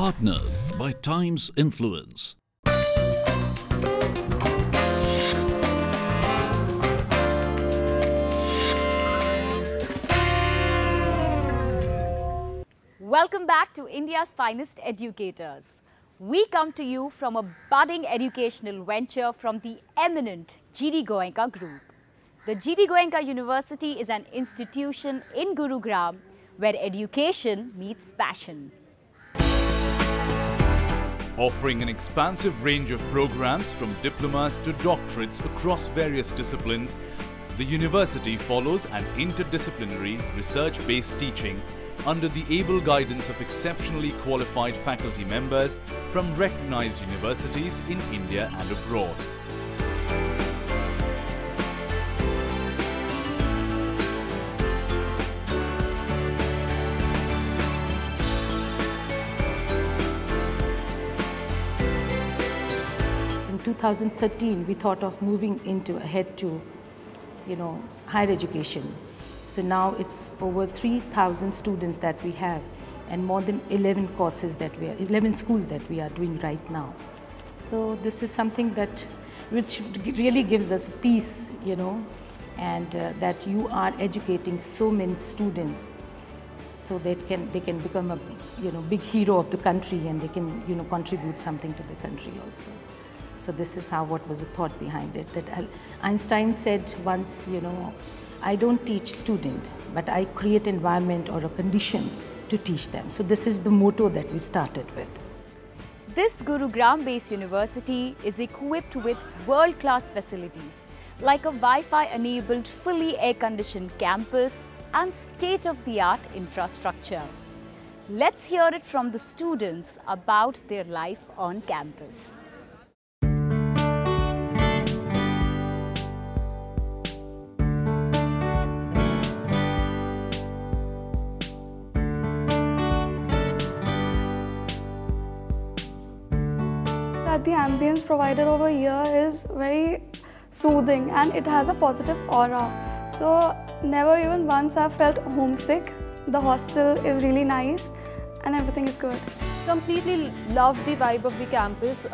Partnered by Times Influence. Welcome back to India's finest educators. We come to you from a budding educational venture from the eminent Goenka Group. The Goenka University is an institution in Gurugram where education meets passion. Offering an expansive range of programs from diplomas to doctorates across various disciplines, the university follows an interdisciplinary, research-based teaching under the able guidance of exceptionally qualified faculty members from recognized universities in India and abroad. In 2013, we thought of moving ahead to, higher education. So now it's over 3,000 students that we have and more than 11 schools that we are doing right now. So this is something which really gives us peace, and that you are educating so many students so they can become a big hero of the country, and they can contribute something to the country also. So this is what was the thought behind it. That Einstein said once, I don't teach students, but I create environment or a condition to teach them. So this is the motto that we started with. This Gurugram-based university is equipped with world-class facilities like a Wi-Fi enabled fully air-conditioned campus and state-of-the-art infrastructure. Let's hear it from the students about their life on campus. The ambience provided over here is very soothing and it has a positive aura. So never even once I've felt homesick. The hostel is really nice and everything is good. Completely love the vibe of the campus.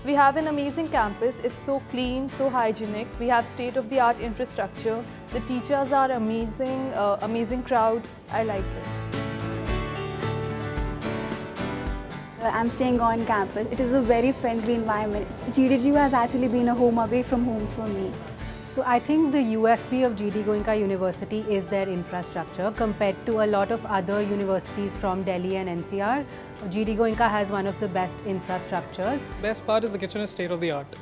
We have an amazing campus. It's so clean, so hygienic. We have state-of-the-art infrastructure. The teachers are amazing, amazing crowd. I like it. I'm staying on campus. It is a very friendly environment. GDGU has actually been a home away from home for me. So I think the USP of Goenka University is their infrastructure. Compared to a lot of other universities from Delhi and NCR, Goenka has one of the best infrastructures. Best part is the kitchen is state-of-the-art,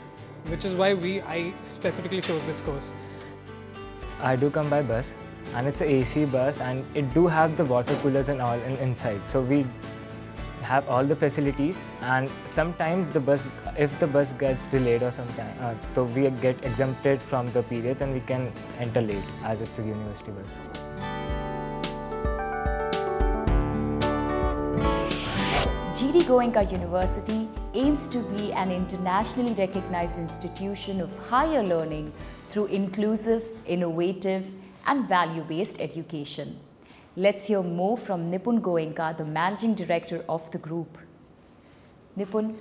which is why I specifically chose this course. I do come by bus, and it's an AC bus, and it do have the water coolers and all inside. So we have all the facilities, and sometimes if the bus gets delayed or something, so we get exempted from the periods and we can enter late as it's a university bus. Goenka University aims to be an internationally recognized institution of higher learning through inclusive, innovative and value-based education. Let's hear more from Nipun Goenka, the Managing Director of the group. Nipun,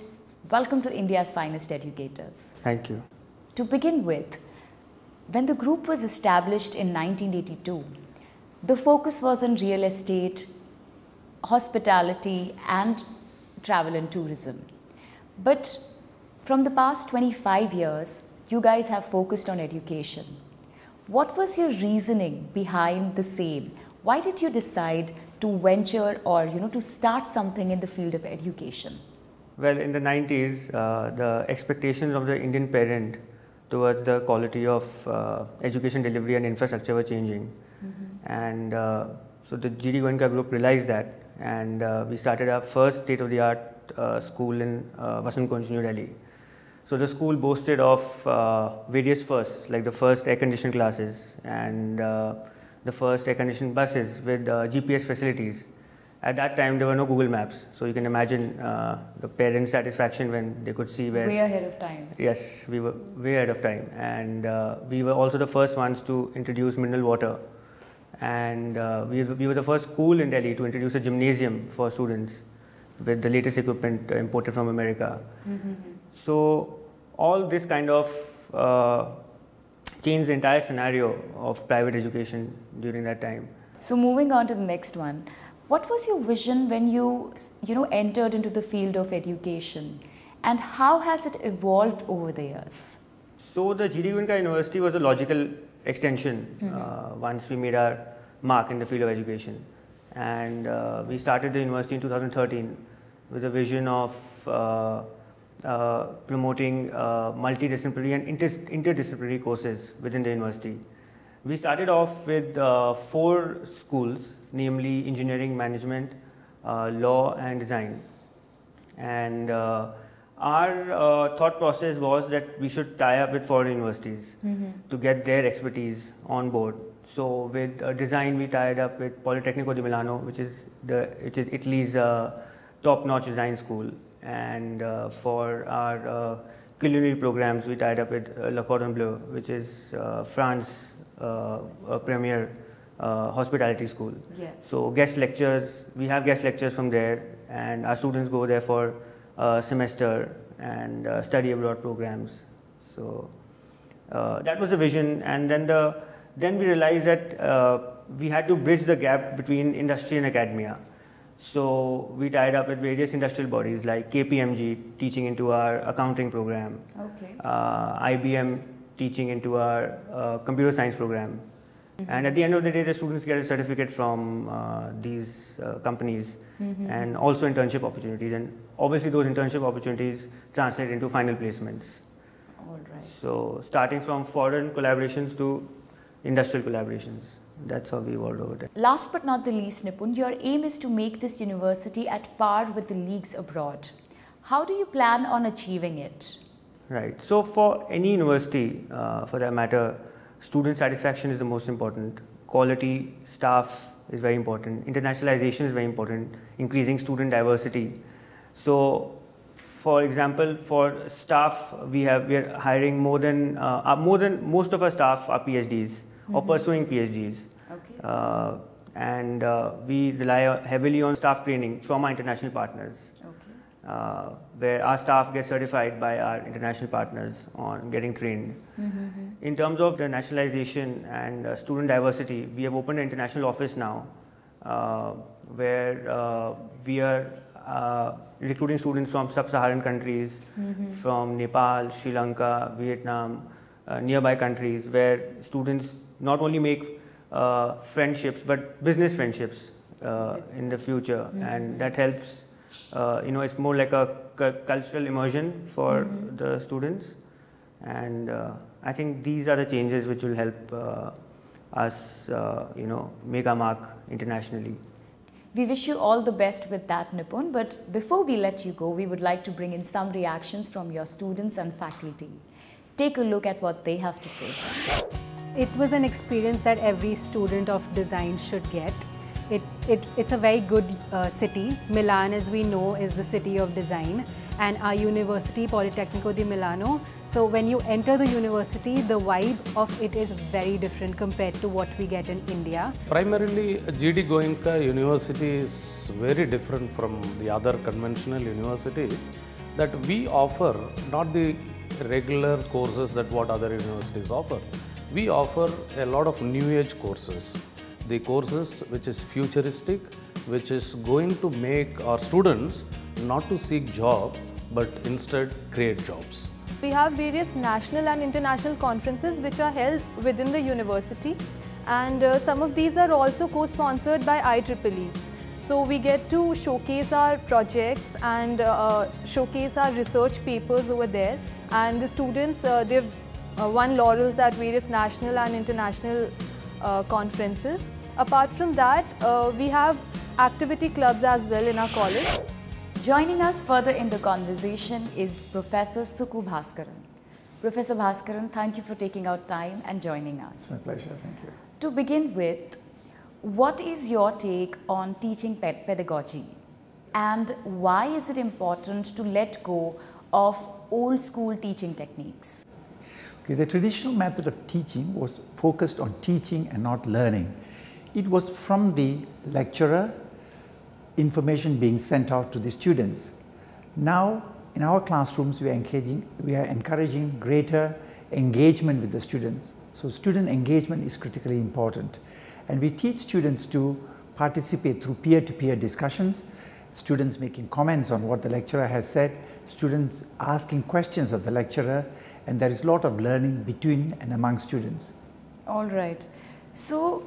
welcome to India's finest educators. Thank you. To begin with, when the group was established in 1982, the focus was on real estate, hospitality and travel and tourism. But from the past 25 years, you guys have focused on education. What was your reasoning behind the same? Why did you decide to venture or to start something in the field of education? Well, in the 90s, the expectations of the Indian parent towards the quality of education delivery and infrastructure were changing. And so the Goenka Group realized that, and we started our first state-of-the-art school in Vasant, New Delhi. So the school boasted of various firsts, like the first air-conditioned classes and the first air-conditioned buses with GPS facilities. At that time, there were no Google Maps, so you can imagine the parents' satisfaction when they could see where… Way ahead of time. Yes, we were way ahead of time, and we were also the first ones to introduce mineral water. And we were the first school in Delhi to introduce a gymnasium for students. with the latest equipment imported from America. So all this kind of changed the entire scenario of private education during that time. So moving on to the next one, what was your vision when you entered into the field of education, and how has it evolved over the years? So the Goenka University was a logical extension once we made our mark in the field of education, and we started the university in 2013 with a vision of promoting multidisciplinary and interdisciplinary courses within the university. We started off with 4 schools, namely engineering, management, law and design. And our thought process was that we should tie up with foreign universities to get their expertise on board. So with design, we tied up with Politecnico di Milano, which is Italy's top-notch design school. And for our culinary programs, we tied up with Le Cordon Bleu, which is France premier hospitality school. Yes. So guest lectures, we have guest lectures from there, and our students go there for semester and study abroad programs. So that was the vision, and then we realized that we had to bridge the gap between industry and academia. So we tied up with various industrial bodies like KPMG teaching into our accounting program, IBM teaching into our computer science program. And at the end of the day, the students get a certificate from these companies and also internship opportunities. And obviously those internship opportunities translate into final placements. All right. So starting from foreign collaborations to industrial collaborations. That's how we evolved over there. Last but not the least, Nipun, your aim is to make this university at par with the leagues abroad. How do you plan on achieving it? Right. So for any university, for that matter, student satisfaction is the most important. Quality staff is very important. Internationalization is very important. Increasing student diversity. So, for example, for staff, we are hiring more than most of our staff are PhDs or pursuing PhDs. Okay. And we rely heavily on staff training from our international partners. Okay. Where our staff gets certified by our international partners on getting trained. In terms of the nationalization and student diversity, we have opened an international office now where we are recruiting students from sub-Saharan countries, from Nepal, Sri Lanka, Vietnam, nearby countries, where students not only make friendships but business friendships in the future, and that helps. It's more like a cultural immersion for the students, and I think these are the changes which will help us, make our mark internationally. We wish you all the best with that, Nipun, but before we let you go, we would like to bring in some reactions from your students and faculty. Take a look at what they have to say. It was an experience that every student of design should get. It's a very good city. Milan, as we know, is the city of design, and our university, Politecnico di Milano. So when you enter the university, the vibe of it is very different compared to what we get in India. Primarily, GD Goenka University is very different from the other conventional universities, that we offer not the regular courses that what other universities offer. We offer a lot of new age courses. The courses which is futuristic, which is going to make our students not to seek job, but instead create jobs. We have various national and international conferences which are held within the university, and some of these are also co-sponsored by IEEE. So we get to showcase our projects and showcase our research papers over there, and the students, they've won laurels at various national and international conferences. Apart from that, we have activity clubs as well in our college. Joining us further in the conversation is Professor Suku Bhaskaran. Professor Bhaskaran, thank you for taking out time and joining us. It's my pleasure, thank you. To begin with, what is your take on teaching pedagogy, and why is it important to let go of old school teaching techniques? Okay, the traditional method of teaching was focused on teaching and not learning. It was from the lecturer information being sent out to the students. Now, in our classrooms, we are encouraging greater engagement with the students. So student engagement is critically important. And we teach students to participate through peer-to-peer discussions, students making comments on what the lecturer has said, students asking questions of the lecturer, and there is a lot of learning between and among students. All right. So,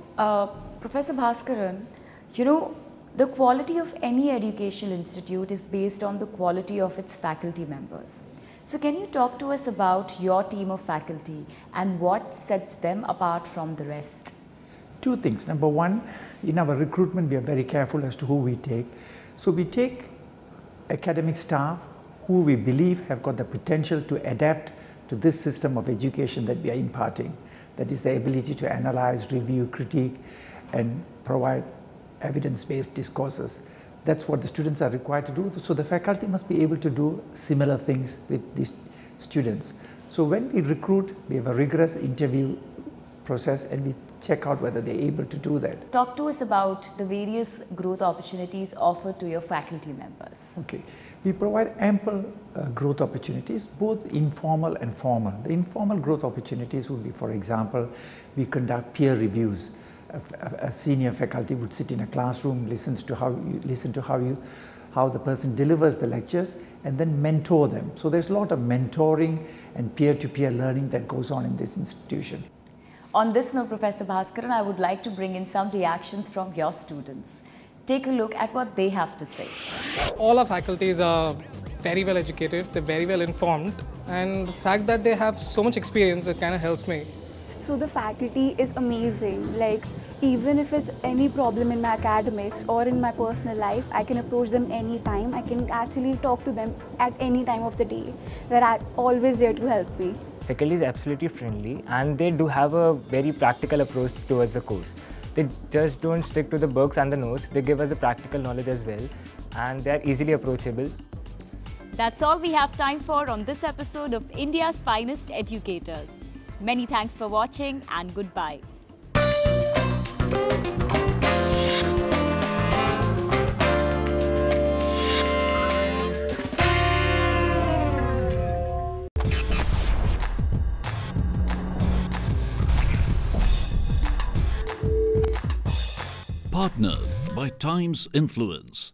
Professor Bhaskaran, you know, the quality of any educational institute is based on the quality of its faculty members. So can you talk to us about your team of faculty and what sets them apart from the rest? Two things. Number one, in our recruitment, we are very careful as to who we take. So we take academic staff who we believe have got the potential to adapt to this system of education that we are imparting. That is the ability to analyze, review, critique, and provide evidence-based discourses. That's what the students are required to do. So the faculty must be able to do similar things with these students. So when we recruit, we have a rigorous interview process and we check out whether they're able to do that. Talk to us about the various growth opportunities offered to your faculty members. Okay. We provide ample growth opportunities, both informal and formal. The informal growth opportunities would be, for example, we conduct peer reviews. A senior faculty would sit in a classroom, listen to how the person delivers the lectures, and then mentor them. So there's a lot of mentoring and peer-to-peer learning that goes on in this institution. On this note, Professor Bhaskaran, I would like to bring in some reactions from your students. Take a look at what they have to say. All our faculties are very well educated, they're very well informed, and the fact that they have so much experience, it kind of helps me. So the faculty is amazing. Like, even if it's any problem in my academics or in my personal life, I can approach them anytime. I can actually talk to them at any time of the day. They're always there to help me. Faculty is absolutely friendly and they do have a very practical approach towards the course. They just don't stick to the books and the notes, they give us the practical knowledge as well, and they are easily approachable. That's all we have time for on this episode of India's Finest Educators. Many thanks for watching and goodbye. Partnered by Times Influence.